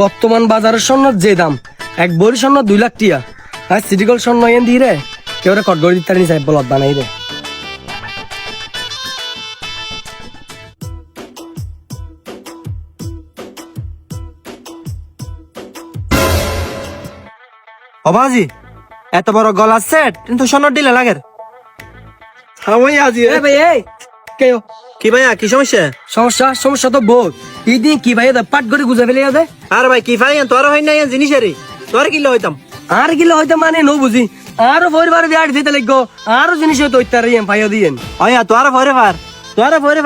বর্তমান বাজারের স্বর্ণ যে দাম, এক বড়ি স্বর্ণ 2 লাখ টিয়া। আর সিটি গোল্ড স্বর্ণ এন দিয়ে রে কেউ কটগড়ি দিতে নি সাহেব বলত বানাই রে। অবাজি এত বড় গলা সেট কিন্তু সোনার ডিলে লাগের। আমি আজি এ ভাই এই কেও কি ভাইয়া কি সমস্যা? সমস্যা তো বহুত। ইদিন কি ভাই পাট করে গুজা ফেলে দে। আর ভাই কি ভাই তোর হয় না জিনিস রে তোর কিলো হইতাম আর গিলে হয়তো মানে নো বুঝি আরো পরিবার দিয়ে দিতে লাগবো আরো জিনিস হয়তো ইত্যাদি ভাইও দিয়েন। অয়া তোর ভরে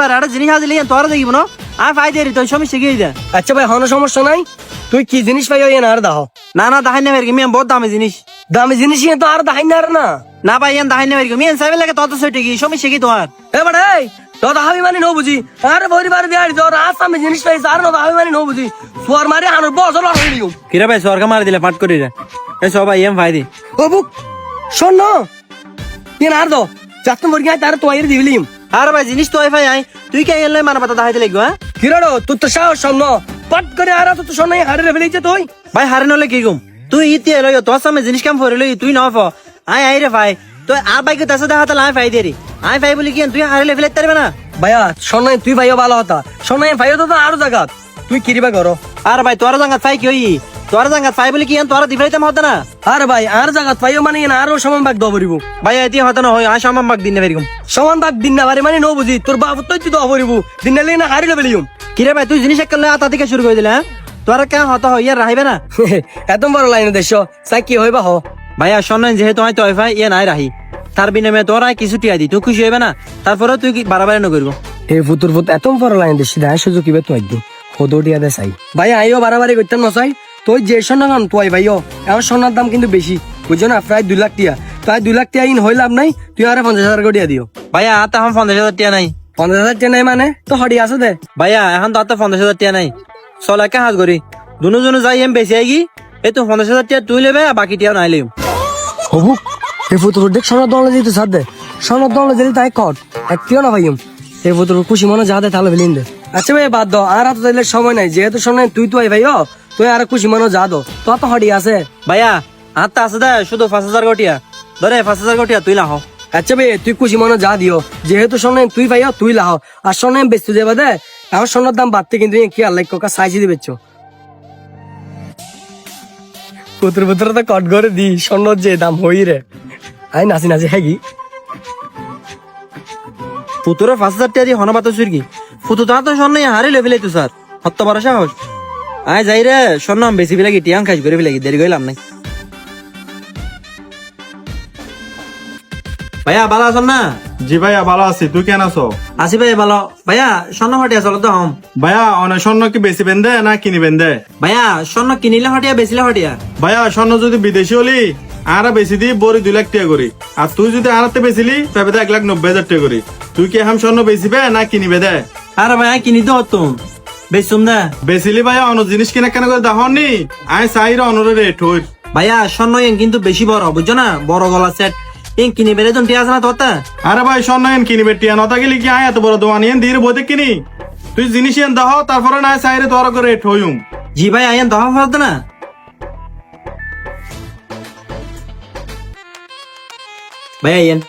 ভার আর জিনিস আজ লিয়ে তোর দেখিব না আর ফাই দেরি তোর সমস্যা কি দে। আচ্ছা ভাই হন সমস্যা নাই, তুই কি জিনিস পাইও এন আর দাও। না না দাহাই না বেরকি মিয়া বহুত দামি জিনিস। দামি জিনিস তো আর দাহাই না আর না। না ভাই ইয়ান দাহাই না বেরকি মিয়া সাইবে লাগে তত সেটি কি সমস্যা কি তোমার? এ বড় এই তো দাহাবি মানে নো বুঝি আর পরিবার দিয়ে তোর আসামে জিনিস পাইছ আর নো দাহাবি মানে নো বুঝি সুয়ার মারি আনোর বছর হই নিও। কিরা ভাই সরকার মার দিলে পাট করে রে এ সবাই এম ফাই দি ও বুক শোন এন আর দো যাত মর গিয়া তার তো আইর দিবলিম। আর ভাই জিনিস তো ভাই আই তুই কে এলে মানা পাতা দাহাইতে লাগবো হ্যাঁ কিরাড়ো তুই তো সাহস শোন পাট করে আর তো শোন হারে ফেলেছে তুই ভাই হারে নলে কি গুম তুই ইতি এলো তোর সামনে জিনিস কাম ফরে লই তুই না ফ আই রে ভাই তো আর ভাই কে তাসে দেখাতে লাই ফাই দেরি আই ফাই বলি কি তুই হারে ফেলে তারবে না ভাইয়া শোন তুই ভাইও ভালো হতা শোন ভাইও তো আরো জায়গা তুই কিরিবা করো। আর ভাই তোর জাঙ্গা ফাই কি হই তোর জাঙ্গা ফাই বলি কি তোর দিফাইতাম হতে না। আর ভাই আর জায়গা পাইও মানে আরো সমান ভাগ দবরিব ভাই এতি হতে না হয় আই সমান ভাগ দিন বেরিগম সমান ভাগ দিন না পারে মানে নো বুঝি তোর বাবু তো তুই দবরিব দিন নালে না হারিলে বেলিয়ম। কিরে ভাই তুই জিনিস একলে আতা থেকে শুরু করে দিলে হ্যাঁ তোর কেন হতে হয় ইয়ার রাহিবে না এত বড় লাইন দেশ চাই কি হইবা হ ভাইয়া শোনেন যেহেতু আমি তোর ভাই ইয়ে নাই রাহি তার বিনিময়ে তোর আয় কিছু টিয়া দি তুই খুশি হইবে না তারপরে তুই কি বাড়াবাড়ি না করবো। এ ফুতুর ফুত এত বড় লাইন দেশ দেয় সুযোগ কিবে তুই একদিন হদোটিয়া দে চাই ভাই আইও বাড়াবাড়ি করতাম না চাই তুই যে সোনা গান তুই ভাইও এখন সোনার দাম কিন্তু বেশি বুঝছো না প্রায় 2 লাখ টিয়া তাই 2 লাখ টিয়া ইন হই লাভ নাই তুই আরে 50,000 করে দিও। ভাইয়া আতা এখন 50,000 টিয়া নাই 50,000 টিয়া নাই মানে তো হড়ি আছে দে ভাইয়া এখন তো আতা 50,000 টিয়া নাই চল একা হাত করি দুজনে যাই এম বেশি আইগি এই তো 50,000 টিয়া তুই লেবে বাকি টিয়া নাই লিম হবু এ ফুতুর দেখ সোনার দলে যেতে সাথ দে সোনার দলে যেতে তাই কট একটিও না ভাইম এ ফুতুর খুশি মনে যা দে তাহলে ফেলিন দে। আচ্ছা ভাই বাদ দাও আর তো দিলে সময় নাই যেহেতু শোনাই তুই তো ভাইও তুই আর খুশি মনে যা দো তো তো হড়ি আছে ভাইয়া আতা আছে দে শুধু 5,000 কোটিয়া ধরে 5,000 কোটিয়া তুই লাহ। আচ্ছা ভাই তুই খুশি মনে যা দিও যেহেতু শোনাই তুই ভাইও তুই লাহ আর শোনাই বেচতে যাবে দে এখন সোনার দাম বাড়তে কিন্তু কি আল্লাহ কোকা সাইজি দিবেছ পুত্র পুত্র তো কট করে দি সোনার যে দাম হই রে আই নাচি নাচি হ্যাঁ কি পুতুরে 5,000 টিয়া দি হনবাত সুরকি পুতু তা তো স্বর্ণ হারে লেভেলে তো স্যার হত্য বড় সাহস আয় যাই রে স্বর্ণ বেশি ফেলাগি টিয়াং খাইস করে ফেলাগি দেরি গেলাম নাই। ভাইয়া ভালো আছেন না? জি ভাইয়া ভালো আছি, তুই কেন আছো? আসি ভাই ভালো। ভাইয়া স্বর্ণ হটিয়া চলো তো হম। ভাইয়া অনেক স্বর্ণ কি বেশি বেঁধে না কিনি বেঁধে? ভাইয়া স্বর্ণ কিনিলে হটিয়া বেচিলে হটিয়া? ভাইয়া স্বর্ণ যদি বিদেশি হলি আর বেশি দি বড়ি 2 লাখ টাকা করি আর তুই যদি আরাতে বেচিলি তবে 1,90,000 টাকা করি। তুই কি এখন স্বর্ণ বেচিবে না কিনিবে দে? আরে ভাইয়া কিনি তো হতুম বেচুম না বেচিলি ভাইয়া অন্য জিনিস কিনা কেন করে দেখনি আয় চাইর অনরে রেট হই। ভাইয়া স্বর্ণ কিন্তু বেশি বড় বুঝছো না বড় গলা সেট ইন কিনি বেড়ে তুমি টিয়া আছে না তোরটা? আরে ভাই স্বর্ণ এন কিনিবে টিয়া নতা গেলি কি আয় এত বড় দোকান এন দিয়ে বইতে কিনি তুই জিনিস এন দেহ তারপরে না চাইরে তোর করে রেট হইম। জি ভাই আইন দহা ফেলতে না ভাই আইন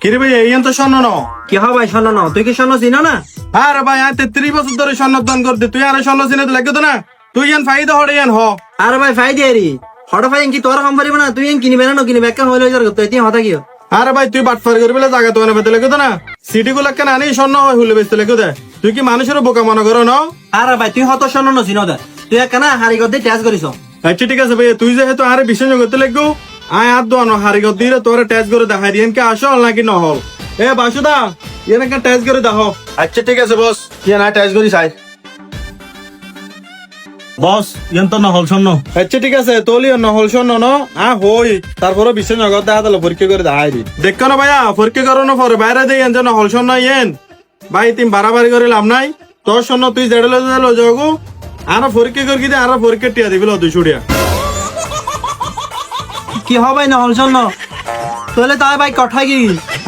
কিরে ভাই এই তো স্বর্ণ ন কি হয় ভাই স্বর্ণ নাও তুই কি স্বর্ণ চিনো না? আরে ভাই আয় 33 বছর ধরে স্বর্ণ দান করতে তুই আর স্বর্ণ চিনে লাগতো না তুই এন ফাইদা হরে এন হ। আরে ভাই ফাই দেরি হঠাৎ ভাই কি তোর কম পারিব না তুই কিনিবে না কিনিবে একটা হইলে যার তুই এতি হতা কিও? আরে ভাই তুই বাটফার করবি জায়গা তো বেতে লাগতো না সিটি গুলো কেন আনি স্বর্ণ হইলে বেচতে লাগতো দে তুই কি মানুষের বোকা মনে করো না? আরে ভাই তুই হত স্বর্ণ নছিনো দে তুই একখানা হারি গদ্দে ট্যাচ করিস। আচ্ছা ঠিক আছে ভাই তুই যেহেতু আরে বিশ্বাস করতে লাগবো আয় আর দোয়ানো হারি গদ দিয়ে তোর ট্যাচ করে দেখাই দিয়েন কে আসল নাকি নহল। এ বাসুদা ইয়ে একটা ট্যাচ করে দেখো। আচ্ছা ঠিক আছে বস ইয়ে না ট্যাচ করি চাই বস ইয়ান তো নহল স্বর্ণ। আচ্ছা ঠিক আছে তোলি নহল স্বর্ণ ন হই তারপরে বিশ্ব জগৎ দেখা দিল পরীক্ষা করে দেখাই দি দেখো না ভাইয়া পরীক্ষা করো না পরে বাইরে দিয়ে এন নহল স্বর্ণ ইয়েন ভাই তুমি বাড়াবাড়ি করে লাভ নাই তোর স্বর্ণ তুই জেড়ে লো যাবো আর পরীক্ষা করি দে আর পরীক্ষা টিয়া দিবিল 200 টাকা। কি হবে না হল স্বর্ণ তাহলে তাই ভাই কঠাই কি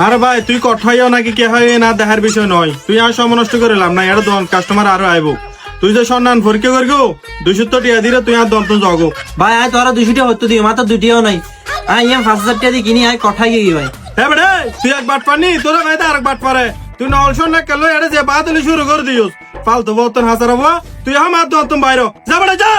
আরে ভাই তুই কঠাইও নাকি কে হয় না দেখার বিষয় নয়, তুই আর সময় নষ্ট করে লাভ নাই, এটা কাস্টমার আরো আইবো। তুই যে সন্ধান পরীক্ষা করবো 200 টিয়া দিলে তুই আর দন্ত জগো। ভাই আয় তোরা 200 টাকা হতো দিও, মাত্র 2টিও নাই। আয় 5,000 টাকা দিয়ে কিনি, আয় কঠাই গিয়ে ভাই। হ্যাঁ বেড়ে তুই এক বাট পানি তোরা ভাই আর এক বাট পারে, তুই নহল সন্না কেন এটা যে বাদলি শুরু করে দিও ফালতু বর্তন হাজার হবো, তুই আমার দন্ত বাইর যা বেড়ে যা।